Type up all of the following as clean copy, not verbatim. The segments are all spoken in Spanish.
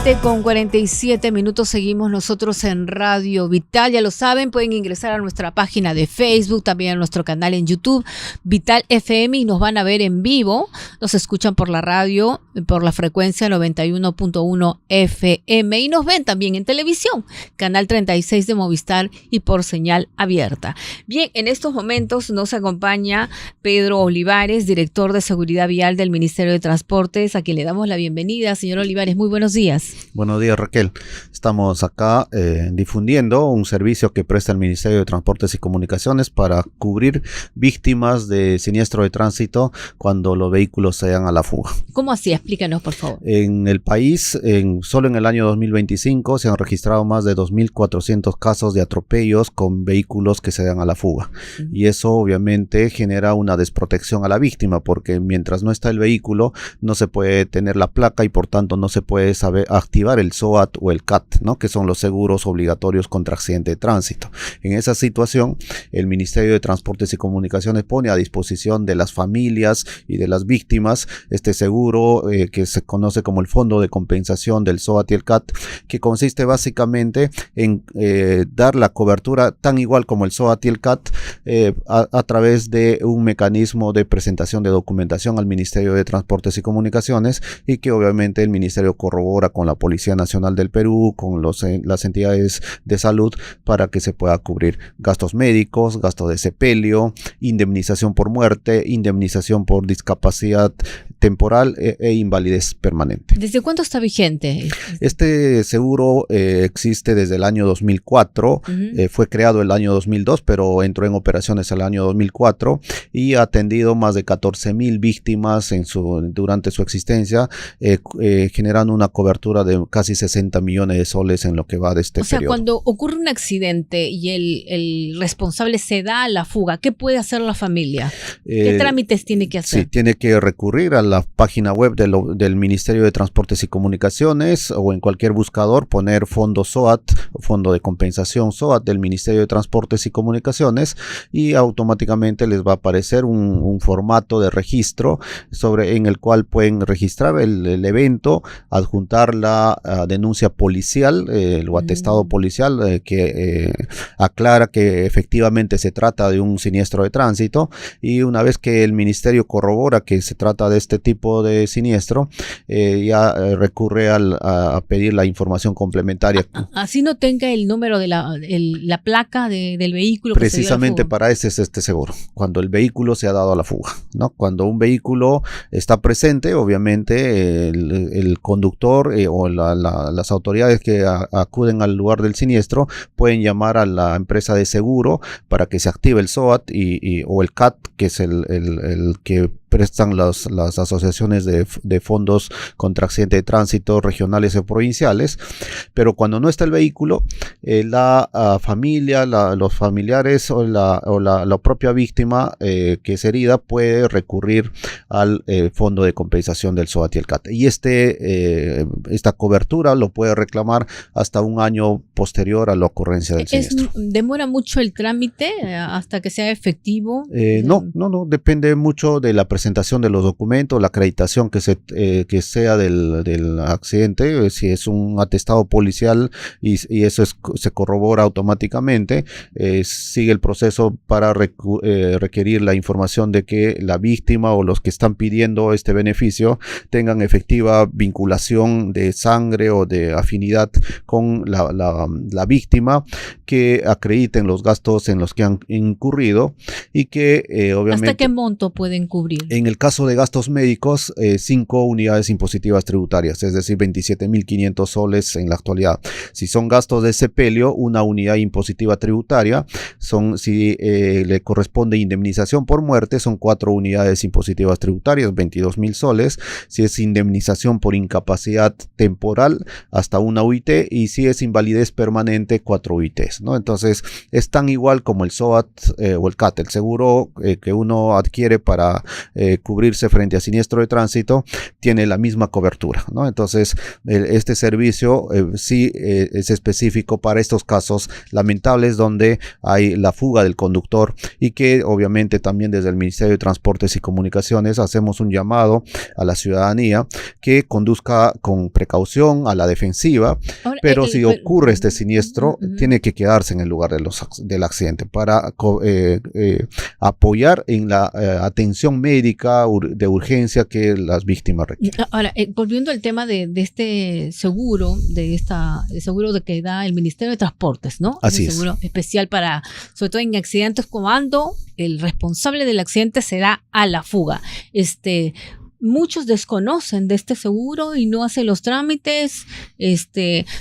7:47 seguimos nosotros en Radio Vital. Ya lo saben, pueden ingresar a nuestra página de Facebook, también a nuestro canal en YouTube, Vital FM, y nos van a ver en vivo. Nos escuchan por la radio, por la frecuencia 91.1 FM, y nos ven también en televisión, canal 36 de Movistar y por señal abierta. Bien, en estos momentos nos acompaña Pedro Olivares, director de Seguridad Vial del Ministerio de Transportes, a quien le damos la bienvenida. Señor Olivares, muy buenos días. Buenos días, Raquel. Estamos acá difundiendo un servicio que presta el Ministerio de Transportes y Comunicaciones para cubrir víctimas de siniestro de tránsito cuando los vehículos se dan a la fuga. ¿Cómo así? Explícanos, por favor. En el país, solo en el año 2025 se han registrado más de 2.400 casos de atropellos con vehículos que se dan a la fuga. Y eso obviamente genera una desprotección a la víctima, porque mientras no está el vehículo no se puede tener la placa y por tanto no se puede saber activar el SOAT o el CAT, ¿no? Que son los seguros obligatorios contra accidente de tránsito. En esa situación, el Ministerio de Transportes y Comunicaciones pone a disposición de las familias y de las víctimas este seguro que se conoce como el Fondo de Compensación del SOAT y el CAT, que consiste básicamente en dar la cobertura tan igual como el SOAT y el CAT a través de un mecanismo de presentación de documentación al Ministerio de Transportes y Comunicaciones, y que obviamente el Ministerio corrobora con la Policía Nacional del Perú, con las entidades de salud, para que se pueda cubrir gastos médicos, gastos de sepelio, indemnización por muerte, indemnización por discapacidad temporal e invalidez permanente. ¿Desde cuándo está vigente? Este seguro existe desde el año 2004, fue creado el año 2002, pero entró en operaciones el año 2004 y ha atendido más de 14.000 víctimas durante su existencia, generando una cobertura de casi 60 millones de soles en lo que va de este periodo. O sea, cuando ocurre un accidente y el responsable se da a la fuga, ¿qué puede hacer la familia? ¿Qué trámites tiene que hacer? Sí, tiene que recurrir a la página web del Ministerio de Transportes y Comunicaciones, o en cualquier buscador poner Fondo SOAT, Fondo de Compensación SOAT del Ministerio de Transportes y Comunicaciones, y automáticamente les va a aparecer un formato de registro en el cual pueden registrar el evento, adjuntar la denuncia policial, el atestado policial que aclara que efectivamente se trata de un siniestro de tránsito, y una vez que el ministerio corrobora que se trata de este tipo de siniestro, ya recurre a pedir la información complementaria. Así no tenga el número de la placa del vehículo. Precisamente para ese es este seguro, cuando el vehículo se ha dado a la fuga, ¿no? Cuando un vehículo está presente, obviamente el conductor o las autoridades que acuden al lugar del siniestro pueden llamar a la empresa de seguro para que se active el SOAT o el CAT, que es el que prestan las asociaciones de fondos contra accidente de tránsito regionales o provinciales. Pero cuando no está el vehículo, la familia, los familiares o la propia víctima que es herida puede recurrir al fondo de compensación del SOAT y el CAT. Y esta cobertura lo puede reclamar hasta un año posterior a la ocurrencia del siniestro. ¿Demora mucho el trámite hasta que sea efectivo? No, depende mucho de la presentación de los documentos, la acreditación que sea del accidente. Si es un atestado policial y eso se corrobora automáticamente, sigue el proceso para requerir la información de que la víctima o los que están pidiendo este beneficio tengan efectiva vinculación de sangre o de afinidad con la víctima, que acrediten los gastos en los que han incurrido y que obviamente... ¿Hasta qué monto pueden cubrir? En el caso de gastos médicos, 5 unidades impositivas tributarias, es decir, 27.500 soles en la actualidad. Si son gastos de sepelio, una unidad impositiva tributaria. Si le corresponde indemnización por muerte, son 4 unidades impositivas tributarias, 22.000 soles. Si es indemnización por incapacidad temporal, hasta una UIT, y si es invalidez permanente, 4 UITs, ¿no? Entonces, es tan igual como el SOAT o el CAT, el seguro que uno adquiere para cubrirse frente a siniestro de tránsito, tiene la misma cobertura, ¿no? Entonces, este servicio sí es específico para estos casos lamentables donde hay la fuga del conductor, y que obviamente también desde el Ministerio de Transportes y Comunicaciones hacemos un llamado a la ciudadanía que conduzca con precaución, a la defensiva. Ahora, pero si ocurre este siniestro, tiene que quedarse en el lugar del accidente para apoyar en la atención médica de urgencia que las víctimas requieren. Ahora, volviendo al tema de este seguro, el seguro de que da el Ministerio de Transportes, ¿no? Así es. Seguro especial para, sobre todo en accidentes, cuando el responsable del accidente se da a la fuga. Muchos desconocen de este seguro y no hacen los trámites.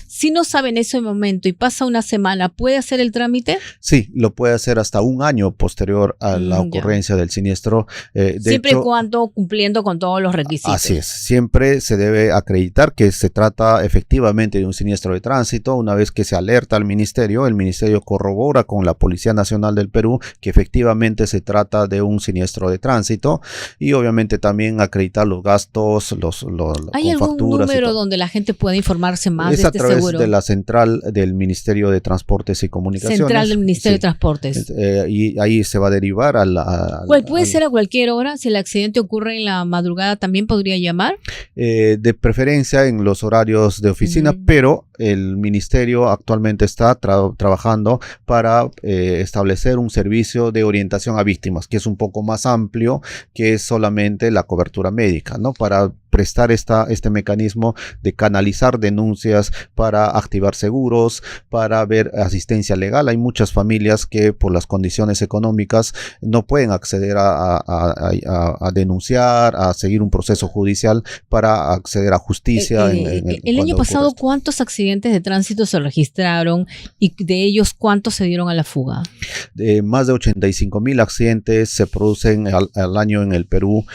Si no saben ese momento y pasa una semana, ¿puede hacer el trámite? Sí, lo puede hacer hasta un año posterior a la ocurrencia del siniestro. Siempre y cuando cumpliendo con todos los requisitos. Así es. Siempre se debe acreditar que se trata efectivamente de un siniestro de tránsito. Una vez que se alerta al ministerio, el ministerio corrobora con la Policía Nacional del Perú que efectivamente se trata de un siniestro de tránsito, y obviamente también acreditar los gastos, ¿Hay algún número donde la gente pueda informarse más de este seguro? Es a través de la central del Ministerio de Transportes y Comunicaciones. Central del Ministerio de Transportes. Y ahí se va a derivar ¿Puede ser a cualquier hora? Si el accidente ocurre en la madrugada, ¿también podría llamar? De preferencia en los horarios de oficina, pero el ministerio actualmente está trabajando para establecer un servicio de orientación a víctimas, que es un poco más amplio que solamente la cobertura médica, ¿no? Para prestar este mecanismo de canalizar denuncias, para activar seguros, para ver asistencia legal. Hay muchas familias que por las condiciones económicas no pueden acceder a denunciar, a seguir un proceso judicial para acceder a justicia. El año pasado, ¿cuántos accidentes de tránsito se registraron y de ellos cuántos se dieron a la fuga? Más de 85,000 accidentes se producen al año en el Perú.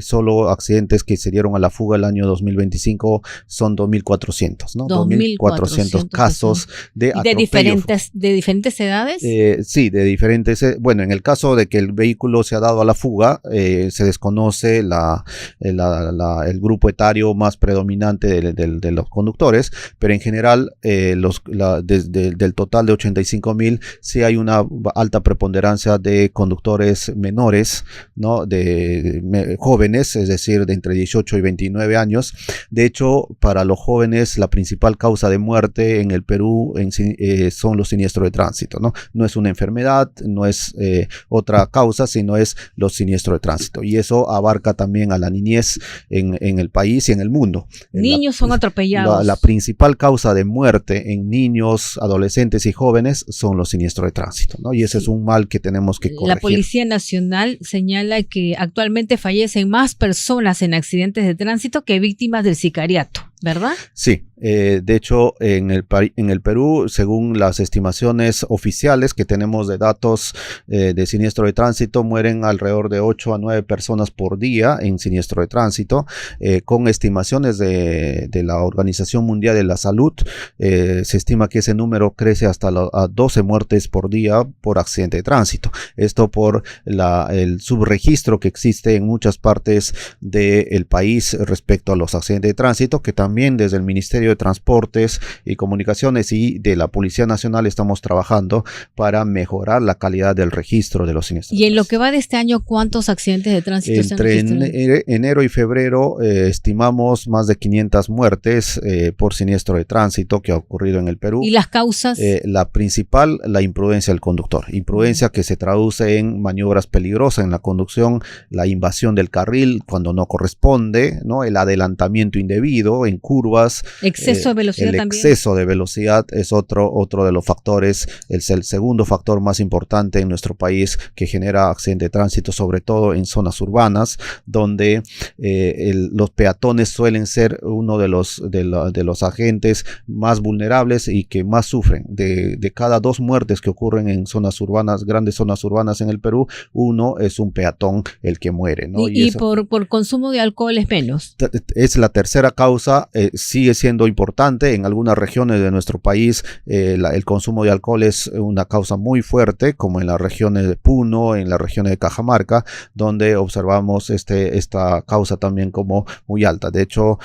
Solo accidentes que se dieron a la fuga el año 2025 son 2.400, ¿no? 2.400 casos de atropello. ¿De diferentes edades? Sí, de diferentes. Bueno, en el caso de que el vehículo se ha dado a la fuga, se desconoce el grupo etario más predominante de los conductores, pero en general, del total de 85,000, sí hay una alta preponderancia de conductores menores, ¿no? De jóvenes, es decir, de entre 18 y 29 años. De hecho, para los jóvenes, la principal causa de muerte en el Perú son los siniestros de tránsito, ¿no? No es una enfermedad, no es otra causa, sino es los siniestros de tránsito. Y eso abarca también a la niñez en el país y en el mundo. Niños son atropellados. La principal causa de muerte en niños, adolescentes y jóvenes son los siniestros de tránsito, ¿no? Y ese es un mal que tenemos que corregir. La Policía Nacional señala que actualmente fallecen más personas en accidentes de tránsito que víctimas del sicariato, ¿verdad? Sí. De hecho, en el Perú, según las estimaciones oficiales que tenemos de datos de siniestro de tránsito, mueren alrededor de 8 a 9 personas por día en siniestro de tránsito, con estimaciones de la Organización Mundial de la Salud. Se estima que ese número crece hasta a 12 muertes por día por accidente de tránsito. Esto por el subregistro que existe en muchas partes del país respecto a los accidentes de tránsito, que también desde el Ministerio de Transportes y Comunicaciones y de la Policía Nacional estamos trabajando para mejorar la calidad del registro de los siniestros. Y en lo que va de este año, ¿cuántos accidentes de tránsito se han registrado? Entre enero y febrero estimamos más de 500 muertes por siniestro de tránsito que ha ocurrido en el Perú. ¿Y las causas? La principal, la imprudencia del conductor. Imprudencia que se traduce en maniobras peligrosas en la conducción, la invasión del carril cuando no corresponde, ¿no? El adelantamiento indebido en curvas. Exceso de velocidad también. El exceso de velocidad es otro de los factores, es el segundo factor más importante en nuestro país que genera accidente de tránsito, sobre todo en zonas urbanas, donde los peatones suelen ser uno de los agentes más vulnerables y que más sufren. De cada 2 muertes que ocurren en zonas urbanas, grandes zonas urbanas en el Perú, uno es un peatón el que muere, ¿no? Y por consumo de alcohol es menos. Es la tercera causa sigue siendo importante. En algunas regiones de nuestro país el consumo de alcohol es una causa muy fuerte, como en las regiones de Puno, en las regiones de Cajamarca, donde observamos esta causa también como muy alta. De hecho,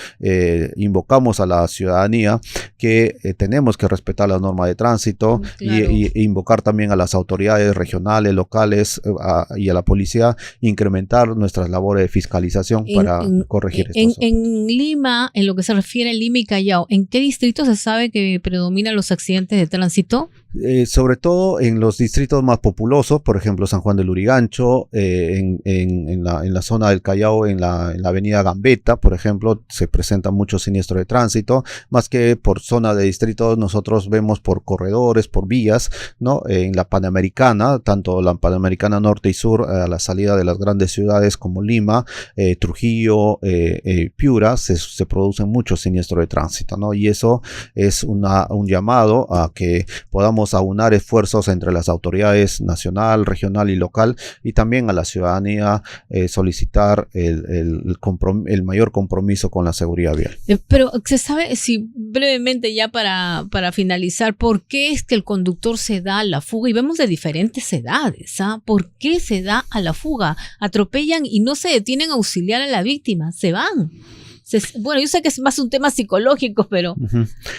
invocamos a la ciudadanía que tenemos que respetar las normas de tránsito, claro, y invocar también a las autoridades regionales, locales y a la policía, incrementar nuestras labores de fiscalización para corregir esto. En Lima, en lo que se refiere a Lima y Callao, ¿en qué distritos se sabe que predominan los accidentes de tránsito? Sobre todo en los distritos más populosos, por ejemplo San Juan del Lurigancho, en la zona del Callao, en la avenida Gambetta, por ejemplo, se presentan muchos siniestros de tránsito, más que por zona de distritos. Nosotros vemos por corredores, por vías, ¿no? En la Panamericana, tanto la Panamericana Norte y Sur, a la salida de las grandes ciudades como Lima, Trujillo, Piura, se producen muchos siniestros de tránsito, ¿no? Y eso es un llamado a que podamos aunar esfuerzos entre las autoridades nacional, regional y local, y también a la ciudadanía solicitar el mayor compromiso con la seguridad vial. Pero se sabe, si brevemente ya para finalizar, ¿por qué es que el conductor se da a la fuga? Y vemos de diferentes edades, ¿ah? ¿Por qué se da a la fuga? Atropellan y no se detienen a auxiliar a la víctima, se van. Bueno, yo sé que es más un tema psicológico, pero...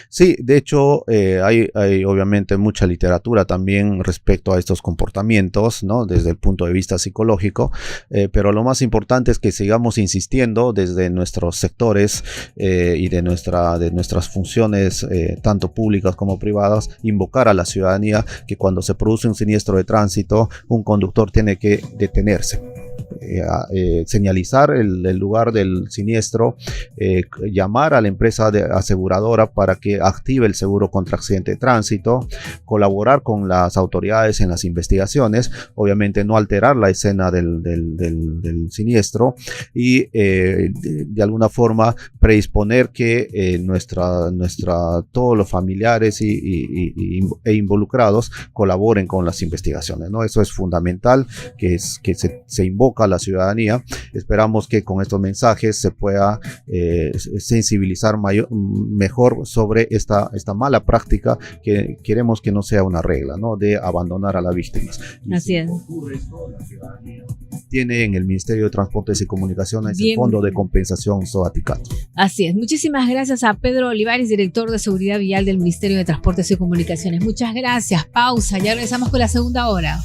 Sí, de hecho, hay obviamente mucha literatura también respecto a estos comportamientos, ¿no? Desde el punto de vista psicológico, pero lo más importante es que sigamos insistiendo desde nuestros sectores y de nuestras funciones, tanto públicas como privadas, invocar a la ciudadanía que cuando se produce un siniestro de tránsito, un conductor tiene que detenerse. Señalizar el lugar del siniestro, llamar a la empresa aseguradora para que active el seguro contra accidente de tránsito, colaborar con las autoridades en las investigaciones, obviamente no alterar la escena del siniestro y de alguna forma predisponer que todos los familiares e involucrados colaboren con las investigaciones, ¿no? Eso es fundamental, que se invoca a la ciudadanía. Esperamos que con estos mensajes se pueda sensibilizar mejor sobre esta mala práctica que queremos que no sea una regla, ¿no? De abandonar a las víctimas. Así es. Tiene en el Ministerio de Transportes y Comunicaciones el Fondo de Compensación SOATICAT. Así es. Muchísimas gracias a Pedro Olivares, director de Seguridad Vial del Ministerio de Transportes y Comunicaciones. Muchas gracias. Pausa. Ya regresamos con la segunda hora.